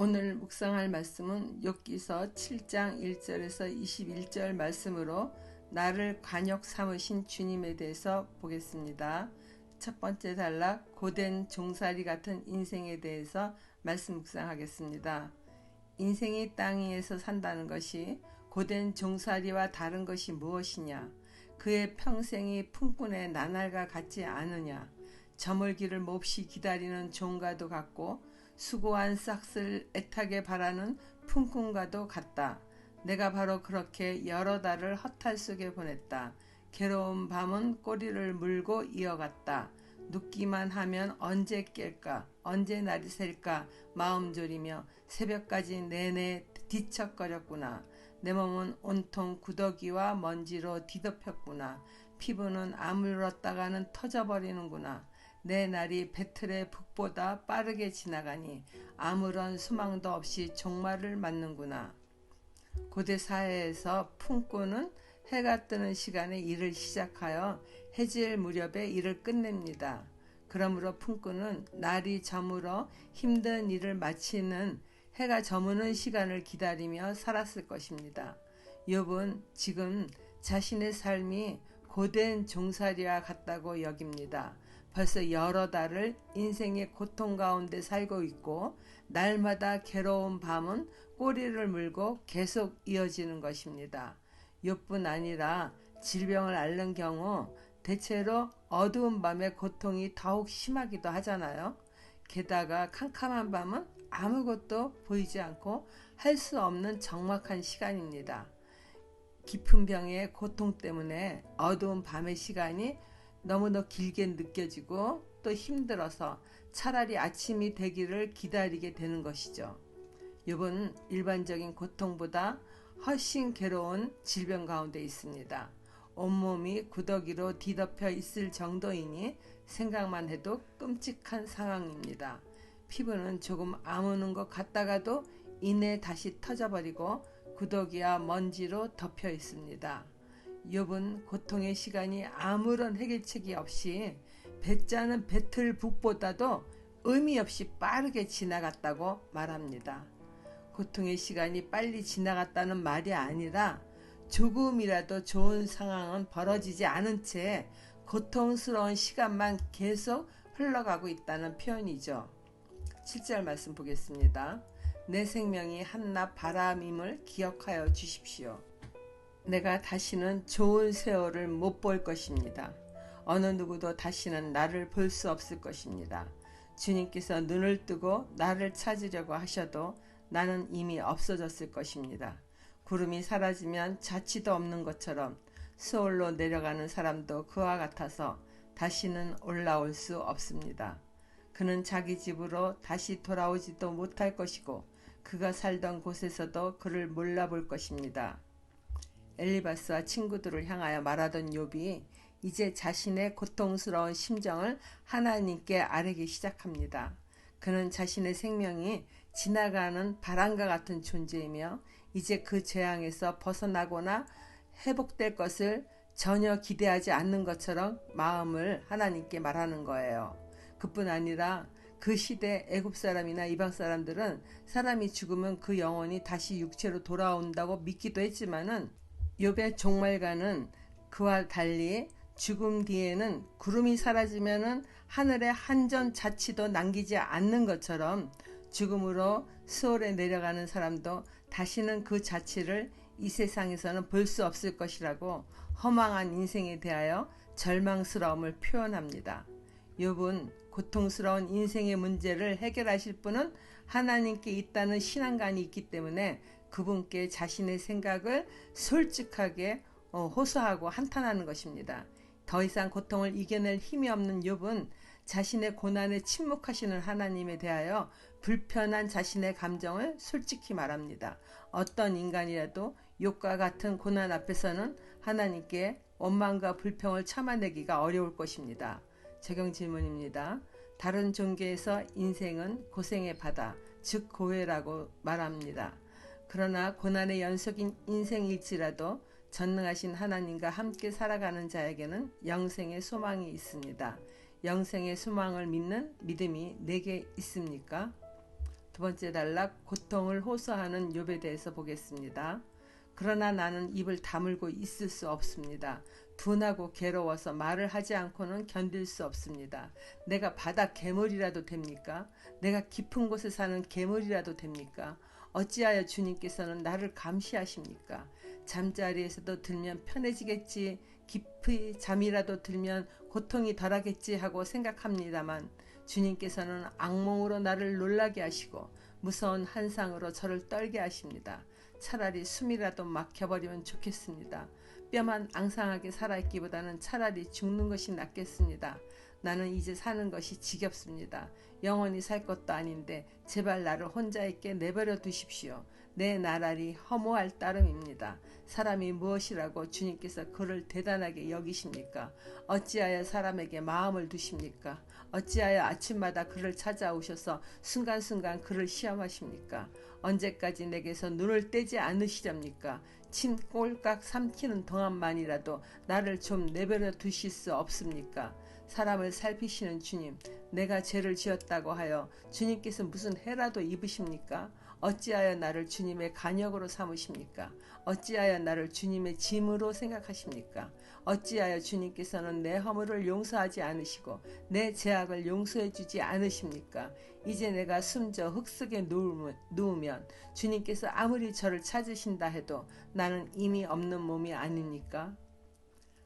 오늘 묵상할 말씀은 욥기서 7장 1절에서 21절 말씀으로 나를 관역 삼으신 주님에 대해서 보겠습니다. 첫 번째 단락, 고된 종살이 같은 인생에 대해서 말씀 묵상하겠습니다. 인생이 땅 위에서 산다는 것이 고된 종살이와 다른 것이 무엇이냐? 그의 평생이 품꾼의 나날과 같지 않으냐? 저물기를 몹시 기다리는 종과도 같고 수고한 싹을 애타게 바라는 품꾼과도 같다. 내가 바로 그렇게 여러 달을 허탈 속에 보냈다. 괴로운 밤은 꼬리를 물고 이어갔다. 눕기만 하면 언제 깰까, 언제 날이 셀까 마음 졸이며 새벽까지 내내 뒤척거렸구나. 내 몸은 온통 구더기와 먼지로 뒤덮였구나. 피부는 아물었다가는 터져버리는구나. 내 날이 배틀의 북보다 빠르게 지나가니 아무런 소망도 없이 종말을 맞는구나. 고대 사회에서 품꾼은 해가 뜨는 시간에 일을 시작하여 해질 무렵에 일을 끝냅니다. 그러므로 품꾼은 날이 저물어 힘든 일을 마치는 해가 저무는 시간을 기다리며 살았을 것입니다. 욥은 지금 자신의 삶이 고된 종살이와 같다고 여깁니다. 벌써 여러 달을 인생의 고통 가운데 살고 있고 날마다 괴로운 밤은 꼬리를 물고 계속 이어지는 것입니다. 욥뿐 아니라 질병을 앓는 경우 대체로 어두운 밤에 고통이 더욱 심하기도 하잖아요. 게다가 캄캄한 밤은 아무것도 보이지 않고 할 수 없는 적막한 시간입니다. 깊은 병의 고통 때문에 어두운 밤의 시간이 너무나 길게 느껴지고 또 힘들어서 차라리 아침이 되기를 기다리게 되는 것이죠. 욥은 일반적인 고통보다 훨씬 괴로운 질병 가운데 있습니다. 온몸이 구더기로 뒤덮여 있을 정도이니 생각만 해도 끔찍한 상황입니다. 피부는 조금 아무는 것 같다가도 이내 다시 터져버리고 구더기와 먼지로 덮여 있습니다. 욥은 고통의 시간이 아무런 해결책이 없이 배짜는 배틀 북보다도 의미 없이 빠르게 지나갔다고 말합니다. 고통의 시간이 빨리 지나갔다는 말이 아니라 조금이라도 좋은 상황은 벌어지지 않은 채 고통스러운 시간만 계속 흘러가고 있다는 표현이죠. 7절 말씀 보겠습니다. 내 생명이 한낱 바람임을 기억하여 주십시오. 내가 다시는 좋은 세월을 못 볼 것입니다. 어느 누구도 다시는 나를 볼 수 없을 것입니다. 주님께서 눈을 뜨고 나를 찾으려고 하셔도 나는 이미 없어졌을 것입니다. 구름이 사라지면 자취도 없는 것처럼 수월로 내려가는 사람도 그와 같아서 다시는 올라올 수 없습니다. 그는 자기 집으로 다시 돌아오지도 못할 것이고 그가 살던 곳에서도 그를 몰라볼 것입니다. 엘리바스와 친구들을 향하여 말하던 욥이 이제 자신의 고통스러운 심정을 하나님께 아뢰기 시작합니다. 그는 자신의 생명이 지나가는 바람과 같은 존재이며 이제 그 재앙에서 벗어나거나 회복될 것을 전혀 기대하지 않는 것처럼 마음을 하나님께 말하는 거예요. 그뿐 아니라 그 시대 애굽 사람이나 이방 사람들은 사람이 죽으면 그 영혼이 다시 육체로 돌아온다고 믿기도 했지만은 욥의 종말과는 그와 달리 죽음 뒤에는 구름이 사라지면은 하늘에 한 점 자취도 남기지 않는 것처럼 죽음으로 수월에 내려가는 사람도 다시는 그 자취를 이 세상에서는 볼 수 없을 것이라고 허망한 인생에 대하여 절망스러움을 표현합니다. 욥은 고통스러운 인생의 문제를 해결하실 분은 하나님께 있다는 신앙관이 있기 때문에 그분께 자신의 생각을 솔직하게 호소하고 한탄하는 것입니다. 더 이상 고통을 이겨낼 힘이 없는 욥은 자신의 고난에 침묵하시는 하나님에 대하여 불편한 자신의 감정을 솔직히 말합니다. 어떤 인간이라도 욥과 같은 고난 앞에서는 하나님께 원망과 불평을 참아내기가 어려울 것입니다. 적용 질문입니다. 다른 종교에서 인생은 고생의 바다, 즉 고해라고 말합니다. 그러나 고난의 연속인 인생일지라도 전능하신 하나님과 함께 살아가는 자에게는 영생의 소망이 있습니다. 영생의 소망을 믿는 믿음이 내게 있습니까? 두 번째 단락 고통을 호소하는 욥에 대해서 보겠습니다. 그러나 나는 입을 다물고 있을 수 없습니다. 둔하고 괴로워서 말을 하지 않고는 견딜 수 없습니다. 내가 바다 괴물이라도 됩니까? 내가 깊은 곳에 사는 괴물이라도 됩니까? 어찌하여 주님께서는 나를 감시하십니까? 잠자리에서도 들면 편해지겠지, 깊이 잠이라도 들면 고통이 덜하겠지 하고 생각합니다만 주님께서는 악몽으로 나를 놀라게 하시고 무서운 환상으로 저를 떨게 하십니다. 차라리 숨이라도 막혀버리면 좋겠습니다. 뼈만 앙상하게 살아있기보다는 차라리 죽는 것이 낫겠습니다. 나는 이제 사는 것이 지겹습니다. 영원히 살 것도 아닌데 제발 나를 혼자 있게 내버려 두십시오. 내 나날이 허무할 따름입니다. 사람이 무엇이라고 주님께서 그를 대단하게 여기십니까? 어찌하여 사람에게 마음을 두십니까? 어찌하여 아침마다 그를 찾아오셔서 순간순간 그를 시험하십니까? 언제까지 내게서 눈을 떼지 않으시렵니까? 침 꼴깍 삼키는 동안만이라도 나를 좀 내버려 두실 수 없습니까? 사람을 살피시는 주님, 내가 죄를 지었다고 하여 주님께서 무슨 해라도 입으십니까? 어찌하여 나를 주님의 간역으로 삼으십니까? 어찌하여 나를 주님의 짐으로 생각하십니까? 어찌하여 주님께서는 내 허물을 용서하지 않으시고 내 죄악을 용서해 주지 않으십니까? 이제 내가 숨져 흙속에 누우면 주님께서 아무리 저를 찾으신다 해도 나는 이미 없는 몸이 아닙니까?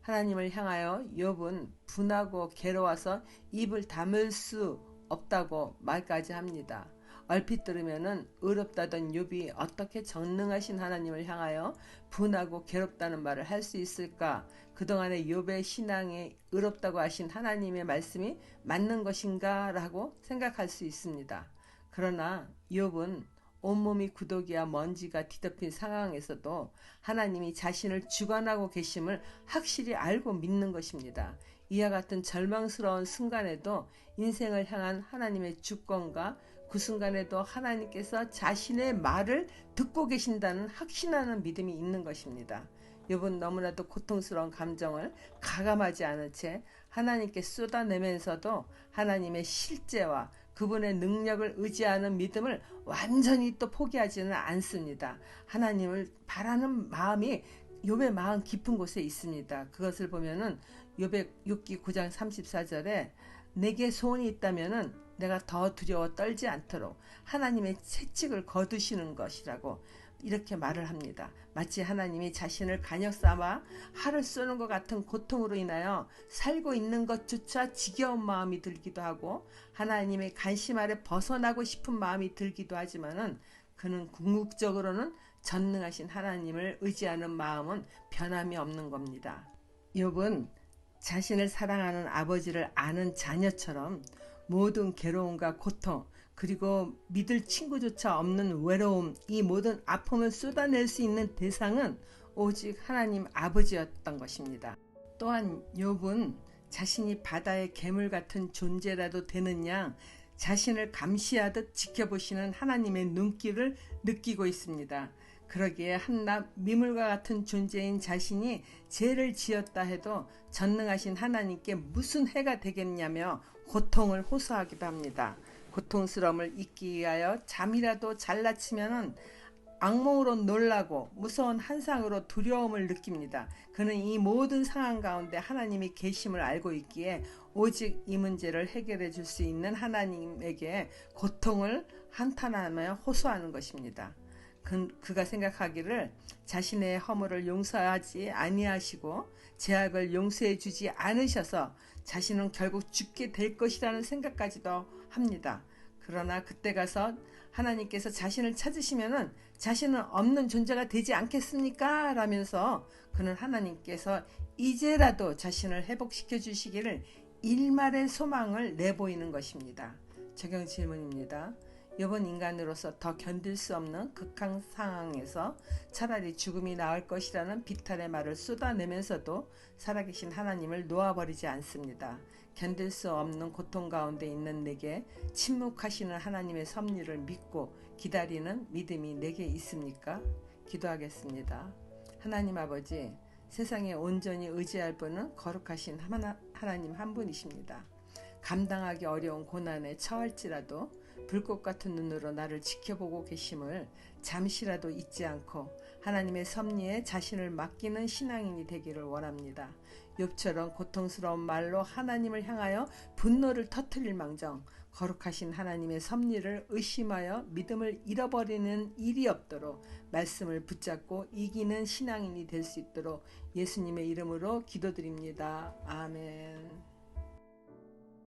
하나님을 향하여 욥은 분하고 괴로워서 입을 다물 수 없다고 말까지 합니다. 얼핏 들으면은 의롭다던 욥이 어떻게 전능하신 하나님을 향하여 분하고 괴롭다는 말을 할 수 있을까? 그동안의 욥의 신앙에 의롭다고 하신 하나님의 말씀이 맞는 것인가? 라고 생각할 수 있습니다. 그러나 욥은 온몸이 구더기와 먼지가 뒤덮인 상황에서도 하나님이 자신을 주관하고 계심을 확실히 알고 믿는 것입니다. 이와 같은 절망스러운 순간에도 인생을 향한 하나님의 주권과 그 순간에도 하나님께서 자신의 말을 듣고 계신다는 확신하는 믿음이 있는 것입니다. 욥은 너무나도 고통스러운 감정을 가감하지 않은 채 하나님께 쏟아내면서도 하나님의 실제와 그분의 능력을 의지하는 믿음을 완전히 또 포기하지는 않습니다. 하나님을 바라는 마음이 욥의 마음 깊은 곳에 있습니다. 그것을 보면은 욥의 6기 9장 34절에 내게 소원이 있다면은 내가 더 두려워 떨지 않도록 하나님의 채찍을 거두시는 것이라고 이렇게 말을 합니다. 마치 하나님이 자신을 간역 삼아 활을 쏘는 것 같은 고통으로 인하여 살고 있는 것조차 지겨운 마음이 들기도 하고 하나님의 관심 아래 벗어나고 싶은 마음이 들기도 하지만은 그는 궁극적으로는 전능하신 하나님을 의지하는 마음은 변함이 없는 겁니다. 욥은 자신을 사랑하는 아버지를 아는 자녀처럼 모든 괴로움과 고통 그리고 믿을 친구조차 없는 외로움, 이 모든 아픔을 쏟아낼 수 있는 대상은 오직 하나님 아버지였던 것입니다. 또한 욥은 자신이 바다의 괴물 같은 존재라도 되는 양 자신을 감시하듯 지켜보시는 하나님의 눈길을 느끼고 있습니다. 그러기에 한낱 미물과 같은 존재인 자신이 죄를 지었다 해도 전능하신 하나님께 무슨 해가 되겠냐며 고통을 호소하기도 합니다. 고통스러움을 잊기 위하여 잠이라도 잘라치면은 악몽으로 놀라고 무서운 환상으로 두려움을 느낍니다. 그는 이 모든 상황 가운데 하나님이 계심을 알고 있기에 오직 이 문제를 해결해 줄 수 있는 하나님에게 고통을 한탄하며 호소하는 것입니다. 그가 생각하기를 자신의 허물을 용서하지 아니하시고 죄악을 용서해 주지 않으셔서 자신은 결국 죽게 될 것이라는 생각까지도 합니다. 그러나 그때 가서 하나님께서 자신을 찾으시면은 자신은 없는 존재가 되지 않겠습니까? 라면서 그는 하나님께서 이제라도 자신을 회복시켜 주시기를 일말의 소망을 내보이는 것입니다. 적용 질문입니다. 욥은 인간으로서 더 견딜 수 없는 극한 상황에서 차라리 죽음이 나을 것이라는 비탄의 말을 쏟아내면서도 살아계신 하나님을 놓아버리지 않습니다. 견딜 수 없는 고통 가운데 있는 내게 침묵하시는 하나님의 섭리를 믿고 기다리는 믿음이 내게 있습니까? 기도하겠습니다. 하나님 아버지, 세상에 온전히 의지할 분은 거룩하신 하나님 한 분이십니다. 감당하기 어려운 고난에 처할지라도 불꽃 같은 눈으로 나를 지켜보고 계심을 잠시라도 잊지 않고 하나님의 섭리에 자신을 맡기는 신앙인이 되기를 원합니다. 욥처럼 고통스러운 말로 하나님을 향하여 분노를 터뜨릴 망정 거룩하신 하나님의 섭리를 의심하여 믿음을 잃어버리는 일이 없도록 말씀을 붙잡고 이기는 신앙인이 될 수 있도록 예수님의 이름으로 기도드립니다. 아멘.